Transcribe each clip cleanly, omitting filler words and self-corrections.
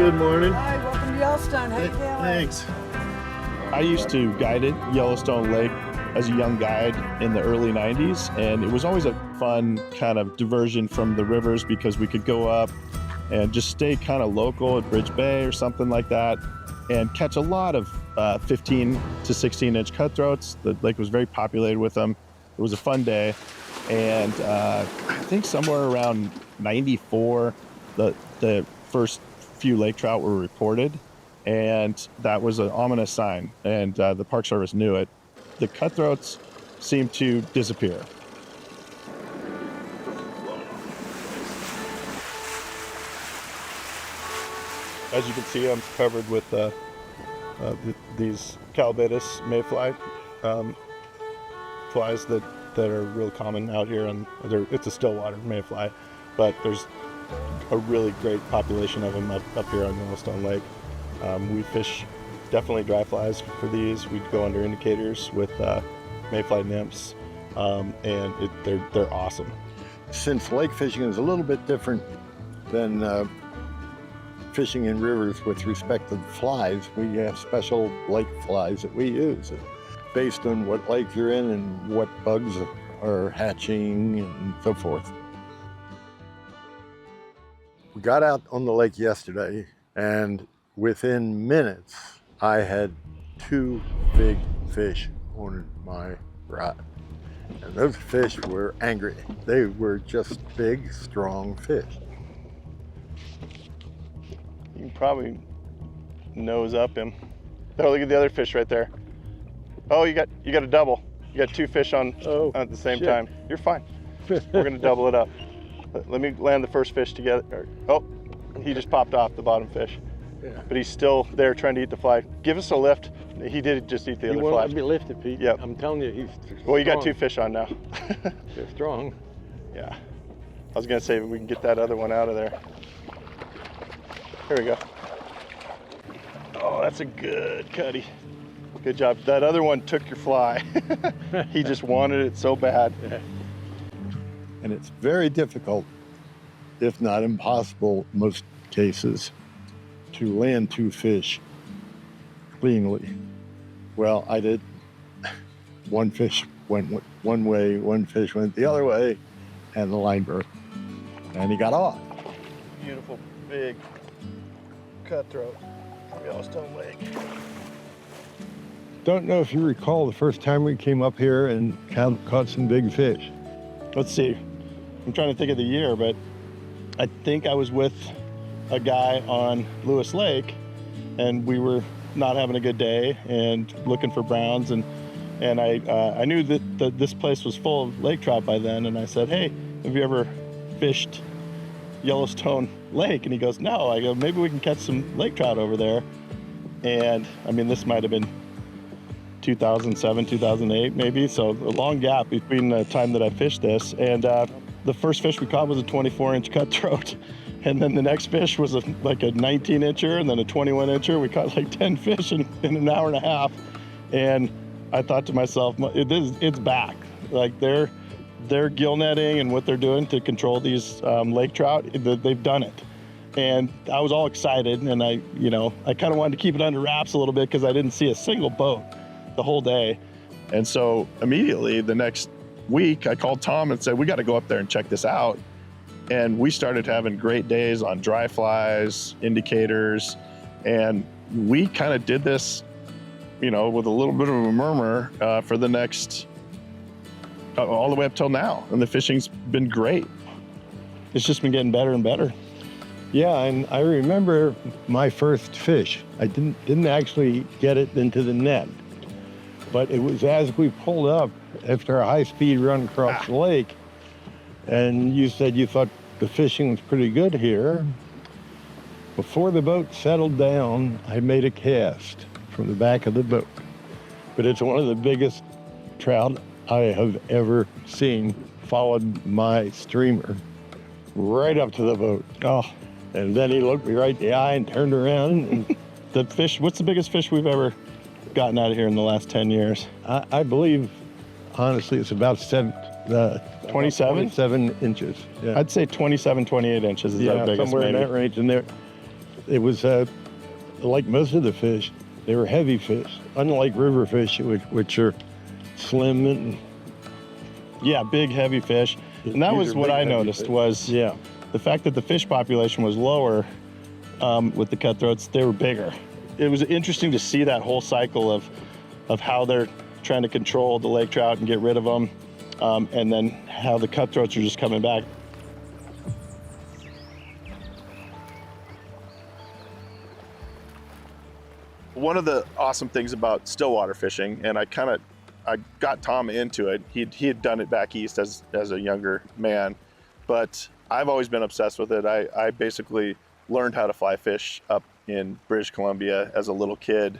Good morning. Hi, welcome to Yellowstone. How you doing? Thanks. I used to guide at Yellowstone Lake as a young guide in the early 90s, and it was always a fun kind of diversion from the rivers because we could go up and just stay kind of local at Bridge Bay or something like that and catch a lot of 15 to 16 inch cutthroats. The lake was very populated with them. It was a fun day. And I think somewhere around 94, the first few lake trout were reported, and that was an ominous sign, and the Park Service knew it. The cutthroats seemed to disappear. As you can see, I'm covered with these Calbatus mayfly flies that are real common out here, and it's a stillwater mayfly, but there's a really great population of them up here on Yellowstone Lake. We fish definitely dry flies for these. We'd go under indicators with mayfly nymphs, and they're awesome. Since lake fishing is a little bit different than fishing in rivers with respect to the flies, we have special lake flies that we use based on what lake you're in and what bugs are hatching and so forth. We got out on the lake yesterday, and within minutes, I had 2 big fish on my rod. And those fish were angry. They were just big, strong fish. You can probably nose up him. Oh, look at the other fish right there. Oh, you got a double. You got 2 fish on at the same time. You're fine. We're gonna double it up. Let me land the first fish together. Oh, he just popped off the bottom fish. Yeah. But he's still there trying to eat the fly. Give us a lift. He did just eat the other fly. He won't let me lift it, Pete. Yep. I'm telling you, he's Well, you got strong. 2 fish on now. They're strong. Yeah. I was gonna say we can get that other one out of there. Here we go. Oh, that's a good cutty. Good job. That other one took your fly. He just wanted it so bad. Yeah. And it's very difficult, if not impossible, in most cases, to land 2 fish cleanly. Well, I did. One fish went one way, one fish went the other way, and the line broke. And he got off. Beautiful, big cutthroat from Yellowstone Lake. Don't know if you recall the first time we came up here and caught some big fish. Let's see. I'm trying to think of the year, but I think I was with a guy on Lewis Lake, and we were not having a good day and looking for browns, and I knew that this place was full of lake trout by then, and I said, hey, have you ever fished Yellowstone Lake? And he goes, no. I go, maybe we can catch some lake trout over there. And I mean, this might have been 2007, 2008 maybe, so a long gap between the time that I fished this, and the first fish we caught was a 24-inch cutthroat, and then the next fish was like a 19-incher, and then a 21-incher. We caught like 10 fish in an hour and a half, and I thought to myself, it's back. Like they're gill netting and what they're doing to control these lake trout, they've done it. And I was all excited, and I kind of wanted to keep it under wraps a little bit because I didn't see a single boat the whole day. And so immediately the next week I called Tom and said, we got to go up there and check this out. And we started having great days on dry flies, indicators, and we kind of did this, with a little bit of a murmur for the next, all the way up till now. And the fishing's been great. It's just been getting better and better. Yeah, and I remember my first fish. I didn't actually get it into the net, but it was as we pulled up after a high-speed run across the lake, and you said you thought the fishing was pretty good here. Before the boat settled down, I made a cast from the back of the boat, but it's one of the biggest trout I have ever seen. Followed my streamer right up to the boat. Oh, and then he looked me right in the eye and turned around. And the fish, what's the biggest fish we've ever gotten out of here in the last 10 years? I believe, honestly, it's about 27? 27 inches. Yeah. I'd say 27, 28 inches is our biggest. Somewhere maybe. in that range. And it was like most of the fish, they were heavy fish, unlike river fish, which are slim and Yeah, big, heavy fish. And that These was are what big, I heavy noticed fish. was yeah. the fact that the fish population was lower with the cutthroats. They were bigger. It was interesting to see that whole cycle of how they're trying to control the lake trout and get rid of them, and then how the cutthroats are just coming back. One of the awesome things about stillwater fishing, and I got Tom into it. He had done it back east as a younger man, but I've always been obsessed with it. I basically learned how to fly fish up in British Columbia as a little kid.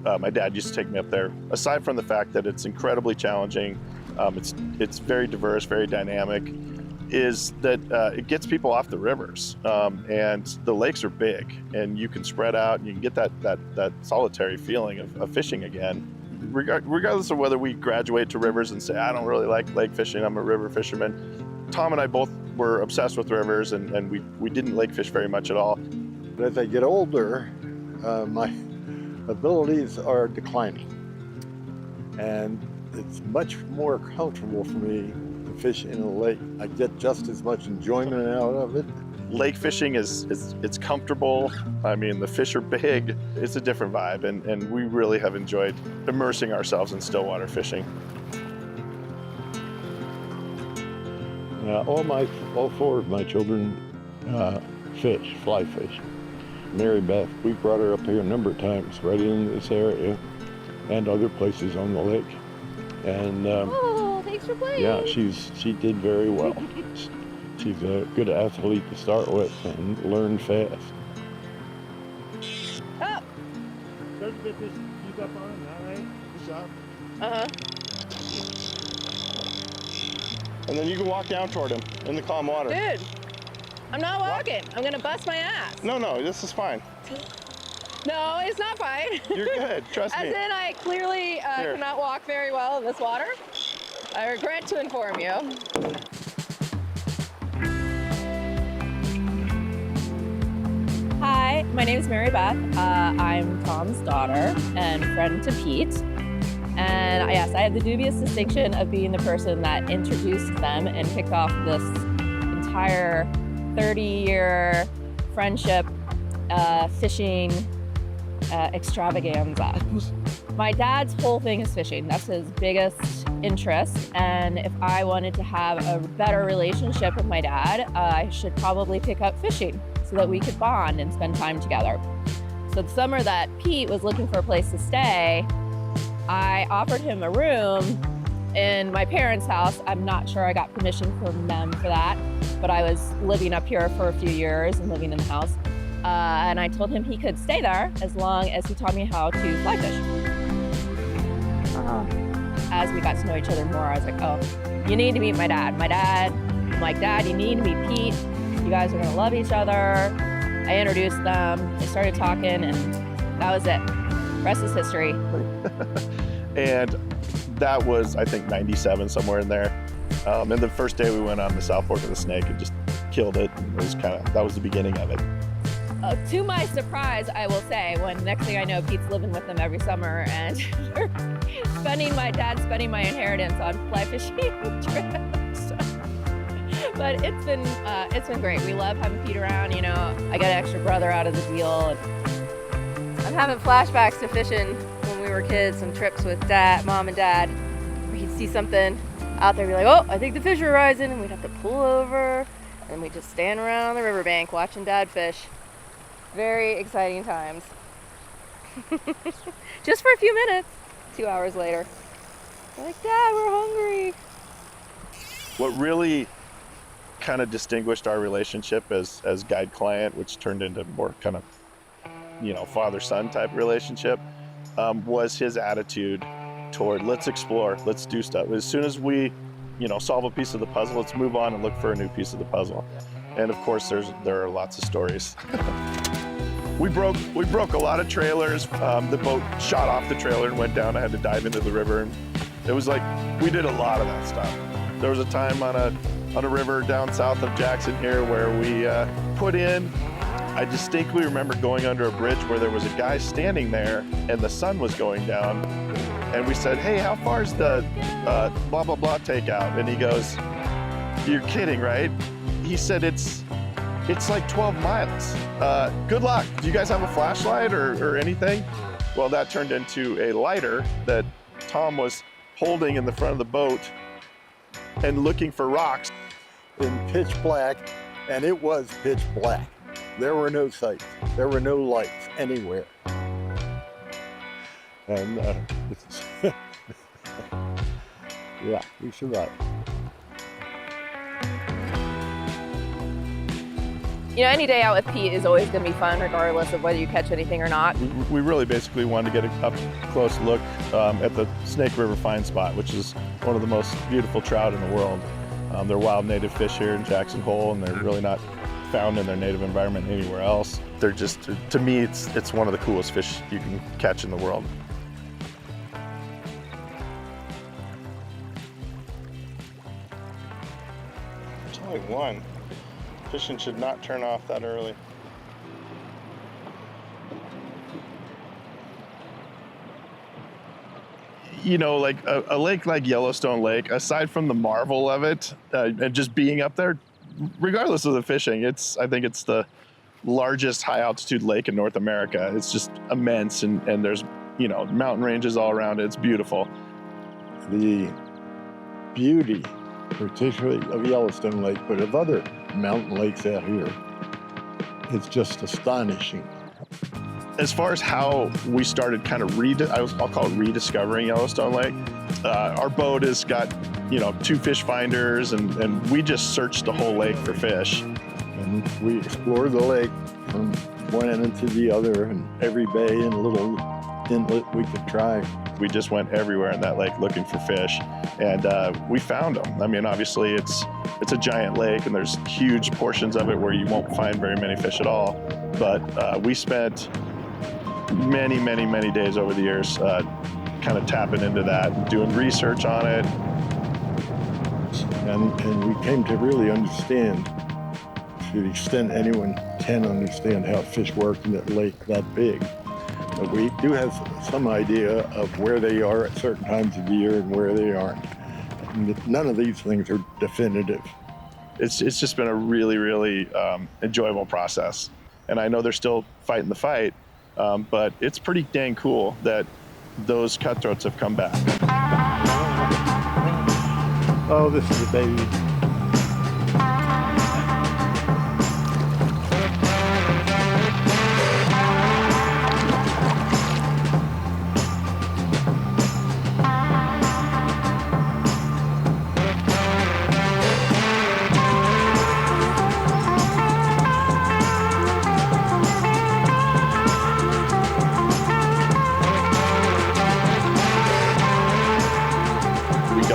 My dad used to take me up there. Aside from the fact that it's incredibly challenging, it's very diverse, very dynamic, is that it gets people off the rivers, and the lakes are big, and you can spread out and you can get that solitary feeling of fishing again. Regardless of whether we graduate to rivers and say, I don't really like lake fishing, I'm a river fisherman. Tom and I both were obsessed with rivers, and we didn't lake fish very much at all. But as I get older, my abilities are declining. And it's much more comfortable for me to fish in a lake. I get just as much enjoyment out of it. Lake fishing it's comfortable. I mean, the fish are big. It's a different vibe, and we really have enjoyed immersing ourselves in stillwater fishing. All four of my children fly fish. Mary Beth, we brought her up here a number of times, right in this area and other places on the lake. And oh, thanks for playing. yeah, she did very well. She's a good athlete to start with and learned fast. Oh. Doesn't get this keep up on him, all right? Good job. Uh-huh. And then you can walk down toward him in the calm water. Dude, I'm not walking. I'm gonna bust my ass. No, this is fine. No, it's not fine. You're good, trust As me. in, I clearly Here. cannot walk very well in this water. I regret to inform you. Hi, my name is Mary Beth. I'm Tom's daughter and friend to Pete. And yes, I have the dubious distinction of being the person that introduced them and kicked off this entire 30-year friendship fishing extravaganza. My dad's whole thing is fishing. That's his biggest interest. And if I wanted to have a better relationship with my dad, I should probably pick up fishing so that we could bond and spend time together. So the summer that Pete was looking for a place to stay, I offered him a room in my parents' house. I'm not sure I got permission from them for that, but I was living up here for a few years and living in the house. And I told him he could stay there as long as he taught me how to fly fish. As we got to know each other more, I was like, oh, you need to meet my dad. I'm like, Dad, you need to meet Pete. You guys are gonna love each other. I introduced them, they started talking, and that was it. Rest is history. And that was, I think, 97, somewhere in there. And the first day we went on the South Fork of the Snake and just killed it. It was that was the beginning of it. To my surprise, I will say, when next thing I know, Pete's living with them every summer and spending my inheritance on fly fishing trips. But it's been great. We love having Pete around. You know, I got an extra brother out of the deal. And I'm having flashbacks to fishing when we were kids, some trips with Mom and Dad. We'd see something out there, be like, oh, I think the fish are rising, and we'd have to pull over, and we'd just stand around on the riverbank watching Dad fish. Very exciting times. Just for a few minutes. 2 hours later, we're like, Dad, we're hungry. What really kind of distinguished our relationship as guide-client, which turned into more kind of, father-son type relationship, was his attitude toward, let's explore, let's do stuff. As soon as we, solve a piece of the puzzle, let's move on and look for a new piece of the puzzle. And of course, there are lots of stories. We broke a lot of trailers. The boat shot off the trailer and went down. I had to dive into the river. And it was like, we did a lot of that stuff. There was a time on a river down south of Jackson here where we put in I distinctly remember going under a bridge where there was a guy standing there and the sun was going down. And we said, hey, how far is the blah, blah, blah takeout? And he goes, you're kidding, right? He said, it's like 12 miles. Good luck. Do you guys have a flashlight or anything? Well, that turned into a lighter that Tom was holding in the front of the boat and looking for rocks. In pitch black, and it was pitch black. There were no sights. There were no lights anywhere. And yeah, we survived. You know, any day out with Pete is always going to be fun, regardless of whether you catch anything or not. We really basically wanted to get an up-close look at the Snake River Find Spot, which is one of the most beautiful trout in the world. They're wild native fish here in Jackson Hole, and they're really not found in their native environment anywhere else. They're just, to me, it's one of the coolest fish you can catch in the world. There's only one. Fishing should not turn off that early. You know, like a lake like Yellowstone Lake, aside from the marvel of it and just being up there, regardless of the fishing, I think it's the largest high altitude lake in North America. It's just immense, and there's, you know, mountain ranges all around it. It's beautiful. The beauty, particularly of Yellowstone Lake, but of other mountain lakes out here, it's just astonishing. As far as how we started kind of I'll call it rediscovering Yellowstone Lake, our boat has got, you know, 2 fish finders, and we just searched the whole lake for fish. And we explored the lake from one end to the other, and every bay and little inlet we could try. We just went everywhere in that lake looking for fish, and we found them. I mean, obviously it's a giant lake, and there's huge portions of it where you won't find very many fish at all. But we spent many, many, many days over the years kind of tapping into that, doing research on it. And we came to really understand, to the extent anyone can understand, how fish work in that lake that big. But we do have some idea of where they are at certain times of the year and where they aren't. And none of these things are definitive. It's just been a really, really enjoyable process. And I know they're still fighting the fight, but it's pretty dang cool that those cutthroats have come back. Oh, this is a baby.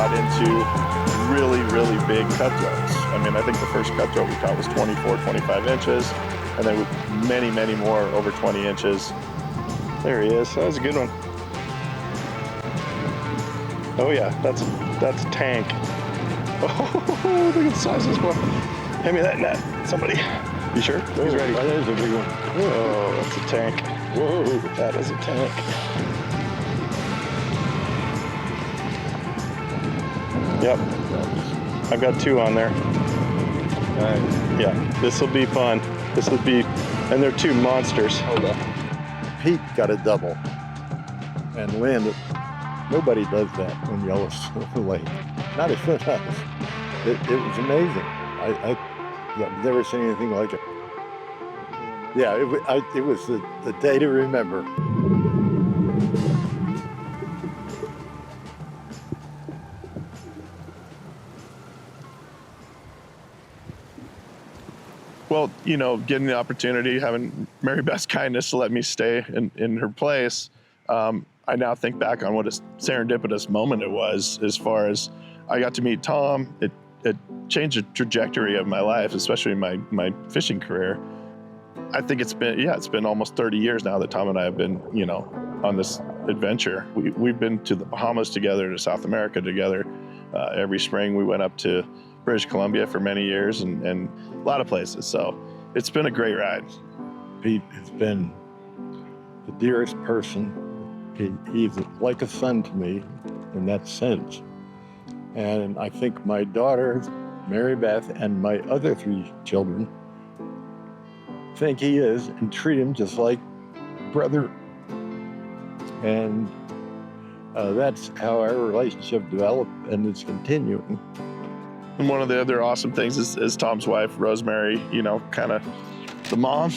Into really, really big cutthroats. I mean, I think the first cutthroat we caught was 24, 25 inches, and then with many, many more over 20 inches. There he is. That was a good one. Oh yeah, that's a tank. Oh, look at the size of this one. Hand me that net, somebody. You sure? He's ready. That is a big one. Oh, that's a tank. Whoa, that is a tank. Yep, I've got 2 on there. Yeah, this will be fun. This will be, and they're 2 monsters. Hold up. Pete got a double and landed. Nobody does that on Yellowstone Lake. Not if it does. It was amazing. I've never seen anything like it. Yeah, it was the day to remember. Well, you know, getting the opportunity, having Mary Beth's kindness to let me stay in her place, I now think back on what a serendipitous moment it was. As far as I got to meet Tom, it changed the trajectory of my life, especially my fishing career. I think it's been almost 30 years now that Tom and I have been, you know, on this adventure. We've been to the Bahamas together, to South America together. Every spring we went up to British Columbia for many years and a lot of places. So it's been a great ride. Pete has been the dearest person. He's like a son to me in that sense. And I think my daughter, Mary Beth, and my other 3 children think he is and treat him just like brother. And that's how our relationship developed, and it's continuing. And one of the other awesome things is Tom's wife, Rosemary, you know, kind of the mom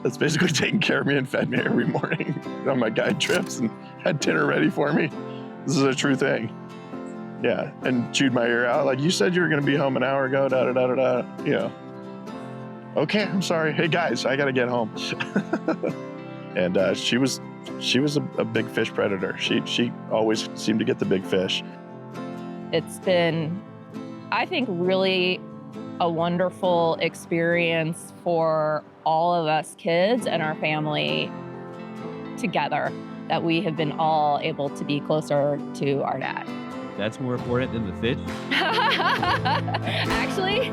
that's basically taking care of me and fed me every morning on my guide trips and had dinner ready for me. This is a true thing. Yeah, and chewed my ear out. Like, you said you were going to be home an hour ago, da-da-da-da-da. You know, okay, I'm sorry. Hey, guys, I got to get home. And she was a big fish predator. She always seemed to get the big fish. It's been, I think, really a wonderful experience for all of us kids and our family together, that we have been all able to be closer to our dad. That's more important than the fish? Actually,